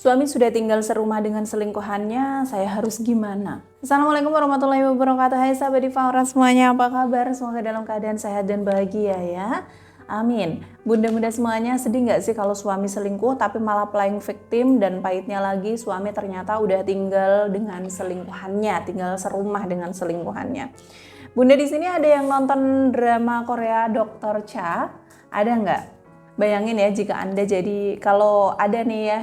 Suami sudah tinggal serumah dengan selingkuhannya, saya harus gimana? Assalamualaikum warahmatullahi wabarakatuh. Hai sahabat Diva semuanya, apa kabar? Semoga dalam keadaan sehat dan bahagia ya. Amin. Bunda-bunda semuanya sedih nggak sih kalau suami selingkuh tapi malah playing victim, dan pahitnya lagi suami ternyata udah tinggal dengan selingkuhannya, tinggal serumah dengan selingkuhannya. Bunda di sini ada yang nonton drama Korea Dr. Cha? Ada nggak? Bayangin ya jika Anda jadi, kalau ada nih ya,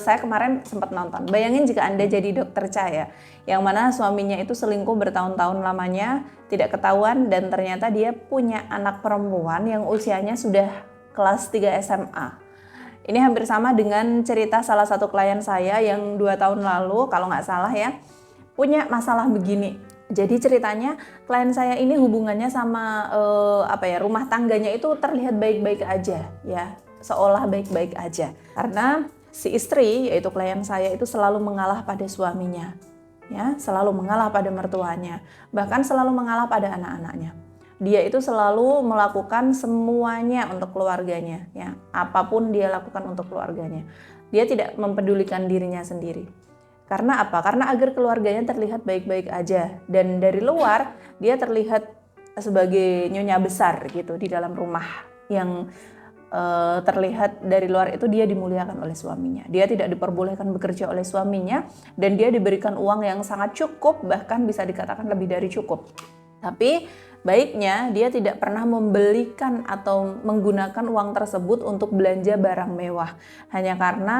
saya kemarin sempat nonton. Bayangin jika Anda jadi dokter Cha ya, yang mana suaminya itu selingkuh bertahun-tahun lamanya, tidak ketahuan, dan ternyata dia punya anak perempuan yang usianya sudah kelas 3 SMA. Ini hampir sama dengan cerita salah satu klien saya yang 2 tahun lalu, kalau nggak salah ya, punya masalah begini. Jadi ceritanya klien saya ini hubungannya sama rumah tangganya itu terlihat baik-baik aja ya, seolah baik-baik aja. Karena si istri, yaitu klien saya, itu selalu mengalah pada suaminya, ya, selalu mengalah pada mertuanya, bahkan selalu mengalah pada anak-anaknya. Dia itu selalu melakukan semuanya untuk keluarganya, ya, apapun dia lakukan untuk keluarganya. Dia tidak mempedulikan dirinya sendiri. Karena apa? Karena agar keluarganya terlihat baik-baik aja, dan dari luar dia terlihat sebagai nyonya besar gitu di dalam rumah, yang terlihat dari luar itu dia dimuliakan oleh suaminya. Dia tidak diperbolehkan bekerja oleh suaminya, dan dia diberikan uang yang sangat cukup, bahkan bisa dikatakan lebih dari cukup. Tapi baiknya dia tidak pernah membelikan atau menggunakan uang tersebut untuk belanja barang mewah, hanya karena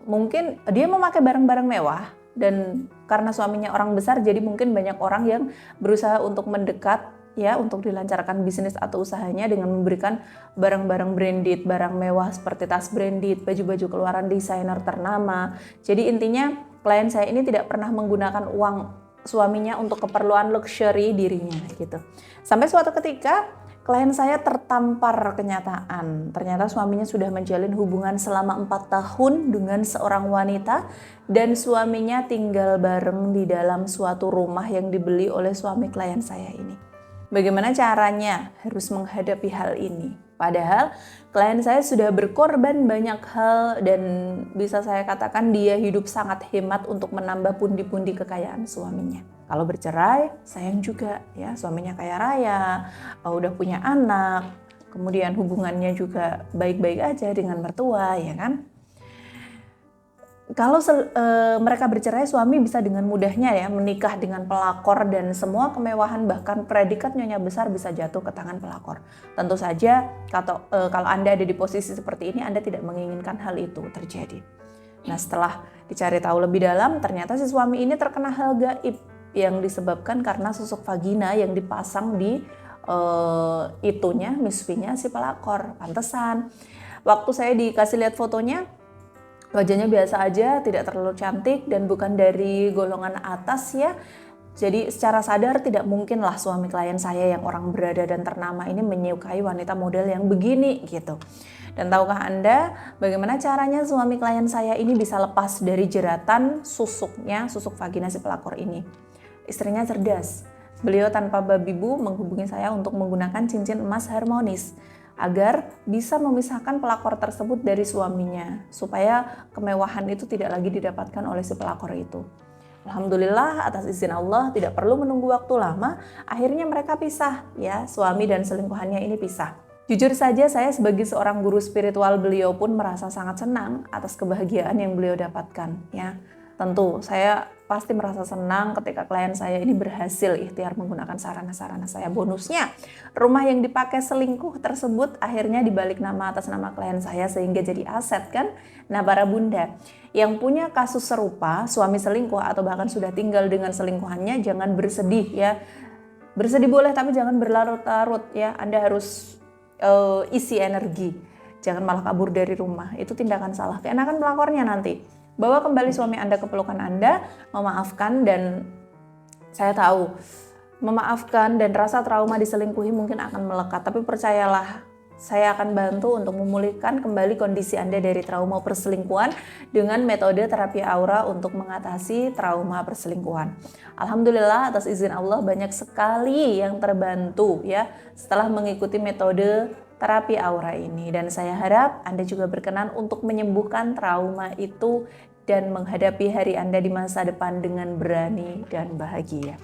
mungkin dia memakai barang-barang mewah, dan karena suaminya orang besar, jadi mungkin banyak orang yang berusaha untuk mendekat ya, untuk dilancarkan bisnis atau usahanya dengan memberikan barang-barang branded, barang mewah seperti tas branded, baju-baju keluaran desainer ternama. Jadi intinya klien saya ini tidak pernah menggunakan uang suaminya untuk keperluan luxury dirinya gitu. Sampai suatu ketika klien saya tertampar kenyataan. Ternyata suaminya sudah menjalin hubungan selama 4 tahun dengan seorang wanita, dan suaminya tinggal bareng di dalam suatu rumah yang dibeli oleh suami klien saya ini. Bagaimana caranya harus menghadapi hal ini? Padahal klien saya sudah berkorban banyak hal, dan bisa saya katakan dia hidup sangat hemat untuk menambah pundi-pundi kekayaan suaminya. Kalau bercerai, sayang juga ya, suaminya kaya raya, udah punya anak, kemudian hubungannya juga baik-baik aja dengan mertua, ya kan? Kalau mereka bercerai, suami bisa dengan mudahnya ya menikah dengan pelakor, dan semua kemewahan bahkan predikat nyonya besar bisa jatuh ke tangan pelakor. Tentu saja kalau Anda ada di posisi seperti ini, Anda tidak menginginkan hal itu terjadi. Nah, setelah dicari tahu lebih dalam, ternyata si suami ini terkena hal gaib yang disebabkan karena susuk vagina yang dipasang di misfinya si pelakor. Pantesan waktu saya dikasih lihat fotonya, wajahnya biasa aja, tidak terlalu cantik, dan bukan dari golongan atas ya. Jadi secara sadar tidak mungkinlah suami klien saya yang orang berada dan ternama ini menyukai wanita model yang begini gitu. Dan tahukah Anda bagaimana caranya suami klien saya ini bisa lepas dari jeratan susuk vagina si pelakor ini? Istrinya cerdas. Beliau tanpa babi bu menghubungi saya untuk menggunakan cincin emas harmonis agar bisa memisahkan pelakor tersebut dari suaminya, supaya kemewahan itu tidak lagi didapatkan oleh si pelakor itu. Alhamdulillah, atas izin Allah, tidak perlu menunggu waktu lama, akhirnya mereka pisah ya, suami dan selingkuhannya ini pisah. Jujur saja, saya sebagai seorang guru spiritual beliau pun merasa sangat senang atas kebahagiaan yang beliau dapatkan ya. Tentu saya pasti merasa senang ketika klien saya ini berhasil ikhtiar menggunakan sarana-sarana saya. Bonusnya, rumah yang dipakai selingkuh tersebut akhirnya dibalik nama atas nama klien saya, sehingga jadi aset kan. Nah, para bunda yang punya kasus serupa, suami selingkuh atau bahkan sudah tinggal dengan selingkuhannya, jangan bersedih ya. Bersedih boleh, tapi jangan berlarut-larut ya. Anda harus isi energi. Jangan malah kabur dari rumah. Itu tindakan salah. Keenakan pelakornya nanti. Bawa kembali suami Anda ke pelukan Anda, memaafkan, dan saya tahu memaafkan dan rasa trauma diselingkuhi mungkin akan melekat, tapi percayalah, saya akan bantu untuk memulihkan kembali kondisi Anda dari trauma perselingkuhan dengan metode terapi aura untuk mengatasi trauma perselingkuhan. Alhamdulillah, atas izin Allah banyak sekali yang terbantu ya setelah mengikuti metode terapi aura ini. Dan saya harap Anda juga berkenan untuk menyembuhkan trauma itu dan menghadapi hari Anda di masa depan dengan berani dan bahagia.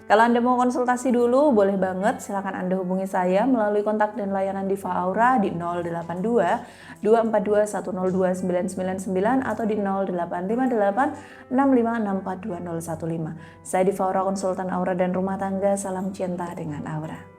Kalau Anda mau konsultasi dulu, boleh banget. Silakan Anda hubungi saya melalui kontak dan layanan Diva Aura di 082 242 102 999 atau di 0858 6564 2015. Saya Diva Aura, konsultan aura dan rumah tangga. Salam cinta dengan aura.